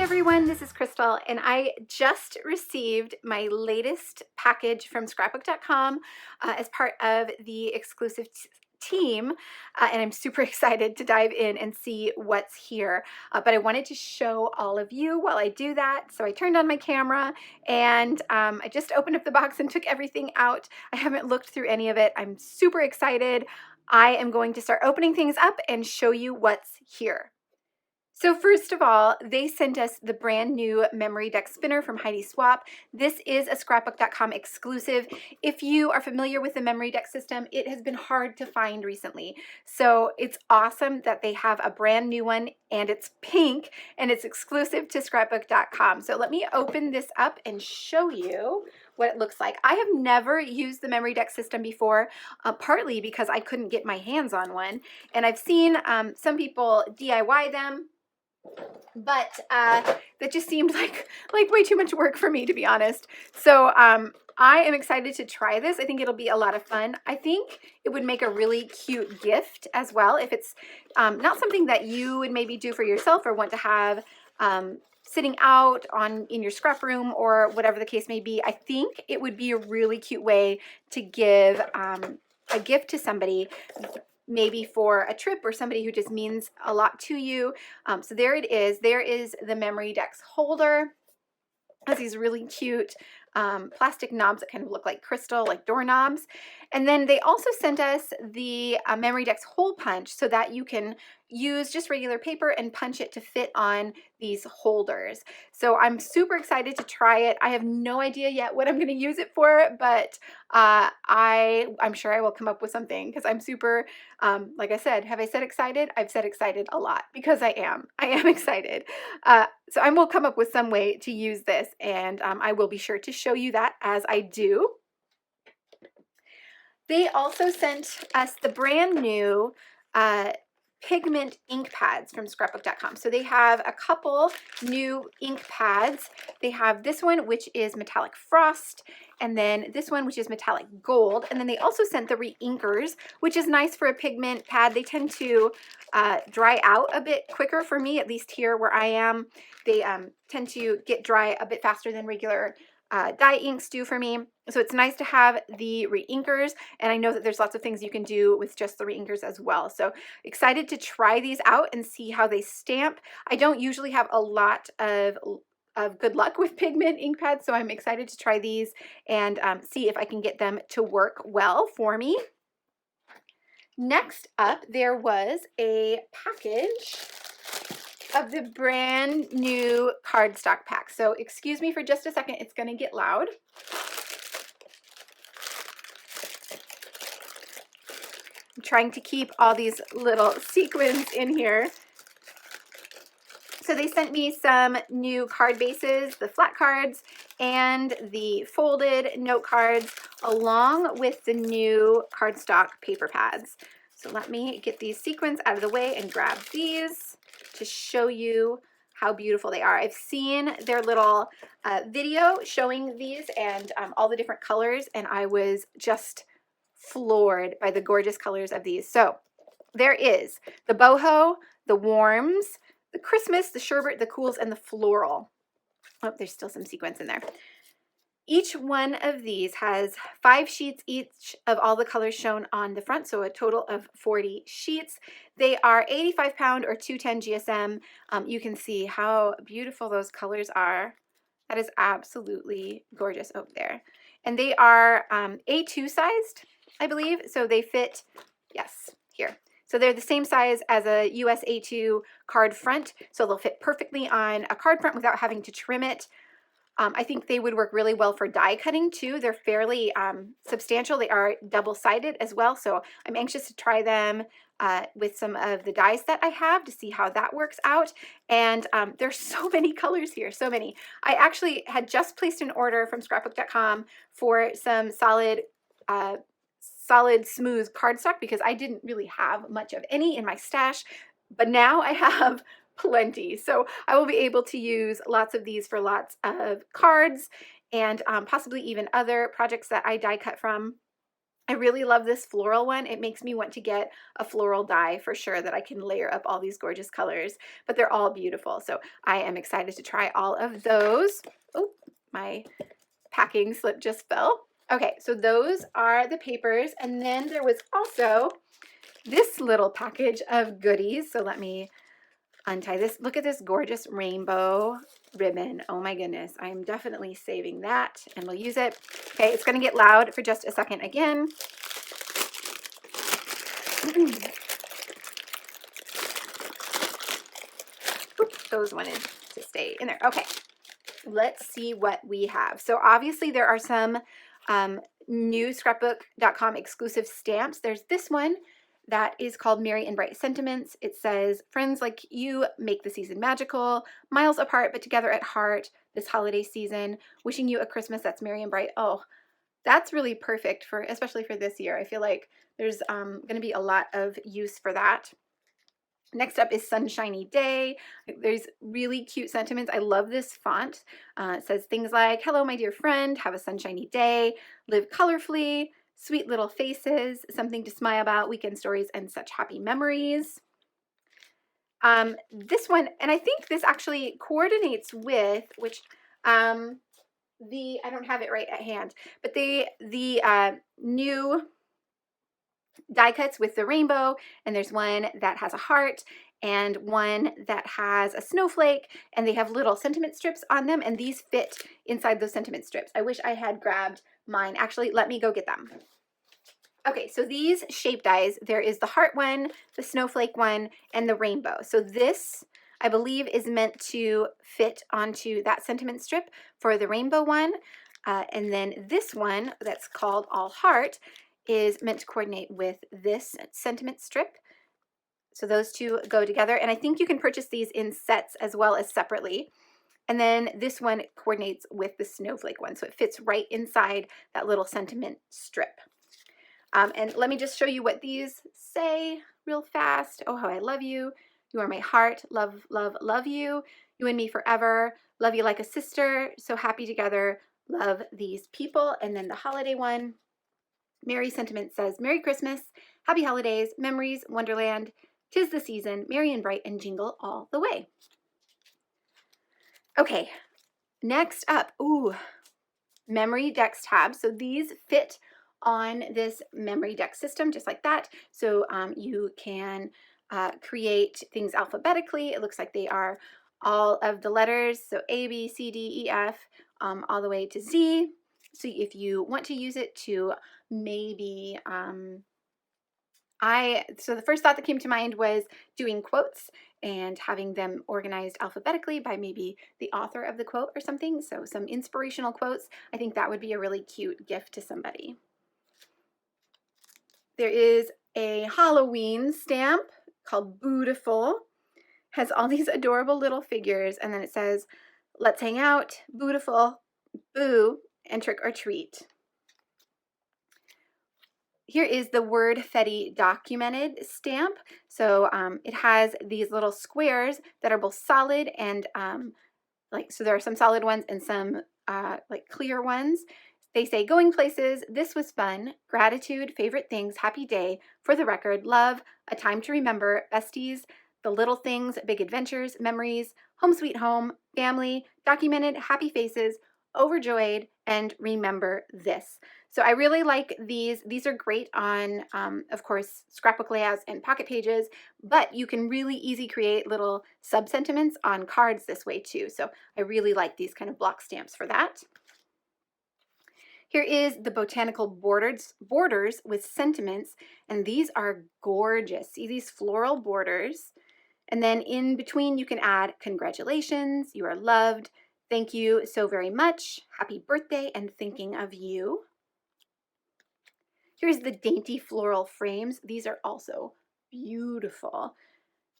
everyone, this is Crystal, and I just received my latest package from Scrapbookcom as part of the exclusive team, and I'm super excited to dive in and see what's here. But I wanted to show all of you while I do that, so I turned on my camera and I just opened up the box and took everything out. I haven't looked through any of it. I'm super excited. I am going to start opening things up and show you what's here. So first of all, they sent us the brand new Memorydex spinner from Heidi Swap. This is a Scrapbook.com exclusive. If you are familiar with the Memorydex system, it has been hard to find recently. So it's awesome that they have a brand new one, and it's pink and it's exclusive to Scrapbook.com. So let me open this up and show you what it looks like. I have never used the Memorydex system before, partly because I couldn't get my hands on one. And I've seen some people DIY them, but that just seemed like way too much work for me, to be honest. So I am excited to try this. I think it'll be a lot of fun. I think it would make a really cute gift as well if it's not something that you would maybe do for yourself or want to have sitting out in your scrap room or whatever the case may be. I think it would be a really cute way to give a gift to somebody, maybe for a trip or somebody who just means a lot to you. So there it is. There is the Memorydex holder. It has these really cute plastic knobs that kind of look like crystal, like doorknobs. And then they also sent us the Memorydex hole punch so that you can use just regular paper and punch it to fit on these holders. So I'm super excited to try it. I have no idea yet what I'm going to use it for, but I'm sure I will come up with something because I'm super, like I said, have I said excited? I've said excited a lot because I am excited. So I will come up with some way to use this, and I will be sure to show you that as I do. They also sent us the brand new Pigment Ink Pads from Scrapbook.com. So they have a couple new ink pads. They have this one, which is metallic frost, and then this one, which is metallic gold. And then they also sent the re-inkers, which is nice for a pigment pad. They tend to dry out a bit quicker for me, at least here where I am. They tend to get dry a bit faster than regular dye inks do for me. So it's nice to have the re-inkers, and I know that there's lots of things you can do with just the re-inkers as well. So excited to try these out and see how they stamp. I don't usually have a lot of good luck with pigment ink pads, so I'm excited to try these and see if I can get them to work well for me. Next up, there was a package of the brand new cardstock pack. So excuse me for just a second, it's gonna get loud. I'm trying to keep all these little sequins in here. So they sent me some new card bases, the flat cards and the folded note cards, along with the new cardstock paper pads. So let me get these sequins out of the way and grab these to show you how beautiful they are. I've seen their little video showing these and all the different colors, and I was just floored by the gorgeous colors of these. So there is the boho, the warms, the Christmas, the sherbet, the cools, and the floral. Oh, there's still some sequins in there. Each one of these has 5 sheets each of all the colors shown on the front, so a total of 40 sheets. They are 85 pound or 210 GSM. You can see how beautiful those colors are. That is absolutely gorgeous over there. And they are A2 sized, I believe, so they fit, yes, here. So they're the same size as a US A2 card front, so they'll fit perfectly on a card front without having to trim it. I think they would work really well for die cutting too. They're fairly substantial. They are double-sided as well, so I'm anxious to try them with some of the dies that I have to see how that works out. And there's so many colors here, so many. I actually had just placed an order from Scrapbook.com for some solid smooth cardstock because I didn't really have much of any in my stash, but now I have plenty. So I will be able to use lots of these for lots of cards and possibly even other projects that I die cut from. I really love this floral one. It makes me want to get a floral die for sure that I can layer up all these gorgeous colors, but they're all beautiful. So I am excited to try all of those. Oh, my packing slip just fell. Okay, so those are the papers. And then there was also this little package of goodies. So let me untie this. Look at this gorgeous rainbow ribbon. Oh my goodness. I'm definitely saving that and we'll use it. Okay, it's going to get loud for just a second again. Oops, those wanted to stay in there. Okay, let's see what we have. So obviously there are some new Scrapbook.com exclusive stamps. There's this one that is called Merry and Bright Sentiments. It says, friends like you make the season magical, miles apart but together at heart this holiday season, wishing you a Christmas that's merry and bright. Oh, that's really perfect for, especially for this year. I feel like there's going to be a lot of use for that. Next up is Sunshiny Day. There's really cute sentiments. I love this font. It says things like, hello, my dear friend, have a sunshiny day, live colorfully, sweet little faces, something to smile about, weekend stories, and such happy memories. This one, and I think this actually coordinates with, which, I don't have it right at hand, but the new die cuts with the rainbow, and there's one that has a heart and one that has a snowflake, and they have little sentiment strips on them, and these fit inside those sentiment strips. I wish I had grabbed mine. Actually, let me go get them. Okay, so these shape dies, there is the heart one, the snowflake one, and the rainbow. So this, I believe, is meant to fit onto that sentiment strip for the rainbow one. And then this one that's called All Heart is meant to coordinate with this sentiment strip. So those two go together. And I think you can purchase these in sets as well as separately. And then this one coordinates with the snowflake one. So it fits right inside that little sentiment strip. And let me just show you what these say real fast. Oh, how I love you. You are my heart. Love, love, love you. You and me forever. Love you like a sister. So happy together. Love these people. And then the holiday one, Merry Sentiment says, Merry Christmas, Happy Holidays, Memories, Wonderland, 'tis the season, merry and bright and jingle all the way. Okay, next up, ooh, Memorydex tabs. So these fit on this Memorydex system just like that. So you can create things alphabetically. It looks like they are all of the letters, so A, B, C, D, E, F, all the way to Z. So if you want to use it to maybe, so the first thought that came to mind was doing quotes and having them organized alphabetically by maybe the author of the quote or something. So some inspirational quotes. I think that would be a really cute gift to somebody. There is a Halloween stamp called Bootiful. Has all these adorable little figures, and then it says, let's hang out, Bootiful, boo, and trick or treat. Here is the Wordfetti documented stamp. So it has these little squares that are both solid and so there are some solid ones and some like clear ones. They say, going places, this was fun, gratitude, favorite things, happy day, for the record, love, a time to remember, besties, the little things, big adventures, memories, home sweet home, family, documented, happy faces, overjoyed, and remember this. So I really like these. These are great on, of course, scrapbook layouts and pocket pages, but you can really easy create little sub-sentiments on cards this way too. So I really like these kind of block stamps for that. Here is the botanical borders with sentiments, and these are gorgeous. See these floral borders? And then in between you can add congratulations, you are loved, thank you so very much, happy birthday, and thinking of you. Here's the dainty floral frames. These are also beautiful.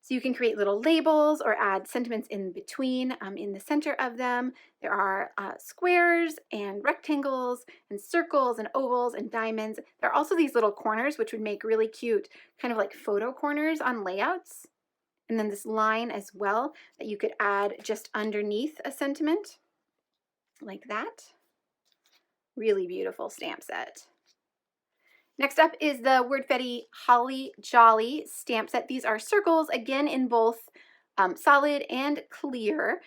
So you can create little labels or add sentiments in between. In the center of them, there are squares and rectangles and circles and ovals and diamonds. There are also these little corners, which would make really cute kind of like photo corners on layouts. And then this line as well that you could add just underneath a sentiment like that. Really beautiful stamp set. Next up is the WordFetti Holly Jolly stamp set. These are circles, again in both solid and clear.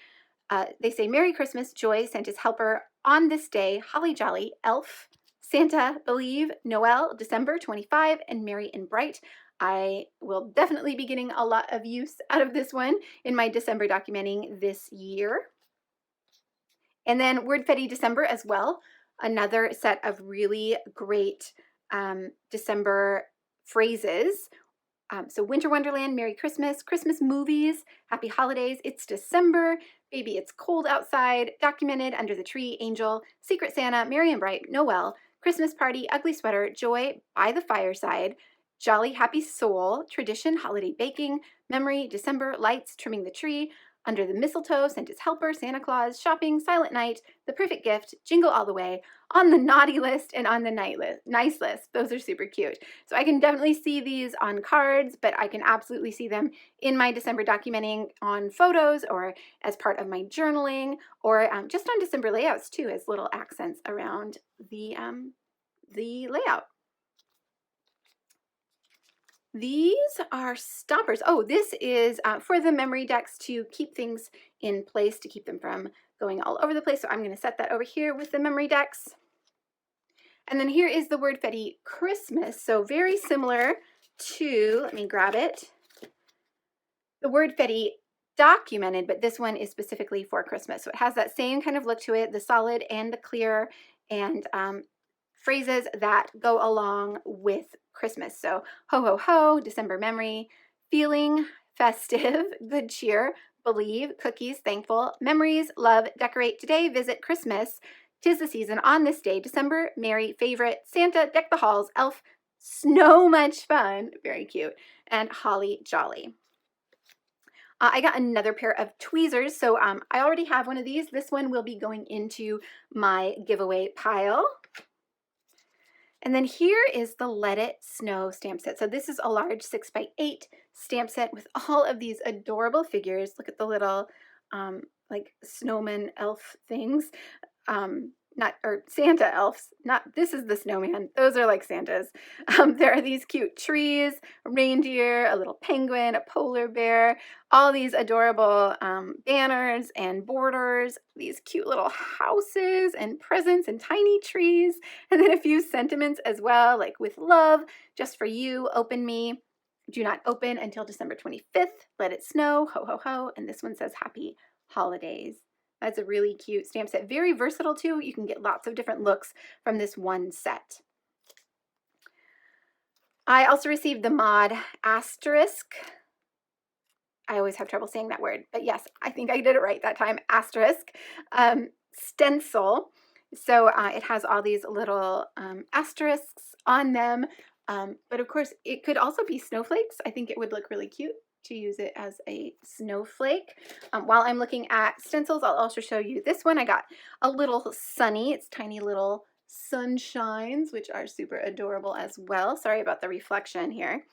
They say, Merry Christmas, Joy, Santa's helper, on this day, Holly Jolly, Elf, Santa, Believe, Noel, December 25, and Merry and Bright. I will definitely be getting a lot of use out of this one in my December documenting this year. And then WordFetti December as well, another set of really great December phrases. So Winter Wonderland, Merry Christmas, Christmas movies, Happy Holidays, It's December, Baby It's Cold Outside, Documented, Under the Tree, Angel, Secret Santa, Merry and Bright, Noel, Christmas Party, Ugly Sweater, Joy, By the Fireside, Jolly Happy Soul, Tradition, Holiday Baking, Memory, December, Lights, Trimming the Tree, Under the Mistletoe, Santa's Helper, Santa Claus, Shopping, Silent Night, The Perfect Gift, Jingle All the Way, On the Naughty List, and On the Nice List. Those are super cute. So I can definitely see these on cards, but I can absolutely see them in my December documenting on photos or as part of my journaling, or just on December layouts too, as little accents around the layout. These are stoppers. Oh, this is for the Memorydex to keep things in place, to keep them from going all over the place. So I'm going to set that over here with the Memorydex. And then here is the WordFetti Christmas. So very similar to, let me grab it, the WordFetti Documented, but this one is specifically for Christmas. So it has that same kind of look to it, the solid and the clear, and phrases that go along with Christmas. So ho ho ho, December memory, feeling, festive, good cheer, believe, cookies, thankful, memories, love, decorate, today, visit, Christmas, 'tis the season, on this day, December, merry, favorite, Santa, deck the halls, elf, snow much fun, very cute, and holly jolly. I got another pair of tweezers, so I already have one of these. This one will be going into my giveaway pile. And then here is the Let It Snow stamp set. So this is a large 6x8 stamp set with all of these adorable figures. Look at the little like snowman elf things. Or Santa elves, this is the snowman. Those are like Santas. There are these cute trees, a reindeer, a little penguin, a polar bear, all these adorable banners and borders, these cute little houses and presents and tiny trees, and then a few sentiments as well, like with love, just for you, open me, do not open until December 25th, let it snow, ho ho ho, and this one says happy holidays. That's a really cute stamp set. Very versatile too. You can get lots of different looks from this one set. I also received the Mod Asterisk. I always have trouble saying that word, but yes, I think I did it right that time. Asterisk stencil. So it has all these little asterisks on them. But of course, it could also be snowflakes. I think it would look really cute to use it as a snowflake. While I'm looking at stencils, I'll also show you this one. I got a little sunny. It's tiny little sunshines, which are super adorable as well. Sorry about the reflection here.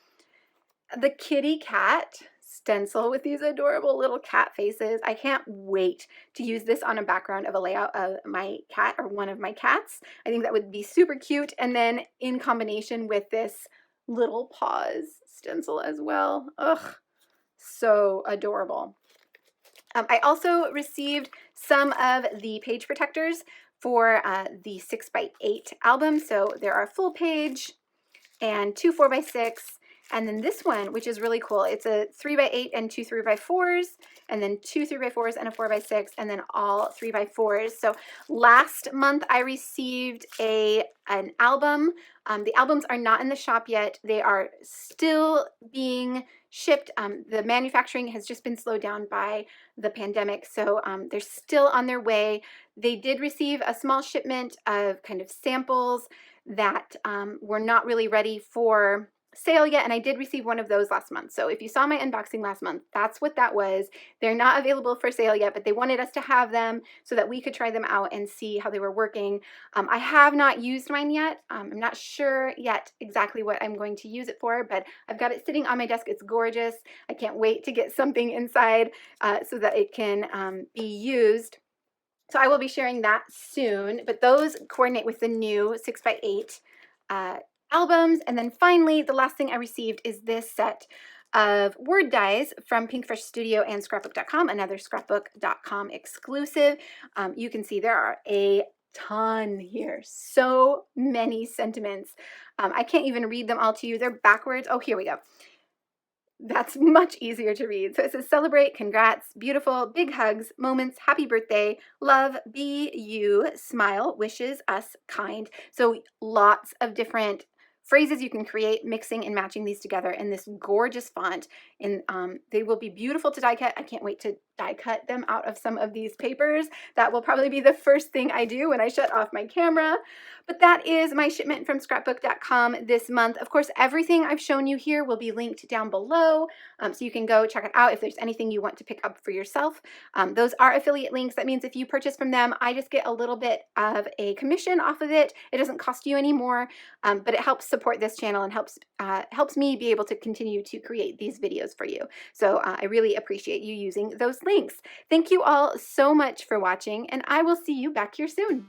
The kitty cat stencil with these adorable little cat faces. I can't wait to use this on a background of a layout of my cat or one of my cats. I think that would be super cute. And then in combination with this little paws stencil as well. Ugh. So adorable. I also received some of the page protectors for the 6x8 album. So there are full page and 2 4x6, and then this one, which is really cool. It's a 3x8 and 2 3x4s, and then 2 3x4s and a 4x6, and then all 3x4s. So last month I received an album. The albums are not in the shop yet. They are still being shipped. The manufacturing has just been slowed down by the pandemic, so they're still on their way. They did receive a small shipment of kind of samples that were not really ready for sale yet, and I did receive one of those last month. So if you saw my unboxing last month, that's what that was. They're not available for sale yet, but they wanted us to have them so that we could try them out and see how they were working. I have not used mine yet. I'm not sure yet exactly what I'm going to use it for, but I've got it sitting on my desk. It's gorgeous. I can't wait to get something inside so that it can be used. So I will be sharing that soon, but those coordinate with the new 6x8 albums. And then finally, the last thing I received is this set of word dies from Pink Fresh Studio and Scrapbook.com, another Scrapbook.com exclusive. You can see there are a ton here, so many sentiments. I can't even read them all to you. They're backwards. Oh, here we go. That's much easier to read. So it says, celebrate, congrats, beautiful, big hugs, moments, happy birthday, love, be you, smile, wishes, us, kind. So lots of different phrases you can create, mixing and matching these together in this gorgeous font. And they will be beautiful to die cut. I can't wait to die cut them out of some of these papers. That will probably be the first thing I do when I shut off my camera. But that is my shipment from scrapbook.com this month. Of course, everything I've shown you here will be linked down below, so you can go check it out if there's anything you want to pick up for yourself. Those are affiliate links. That means if you purchase from them, I just get a little bit of a commission off of it. It doesn't cost you any more, but it helps support this channel and helps me be able to continue to create these videos for you. So I really appreciate you using those links. Thank you all so much for watching, and I will see you back here soon.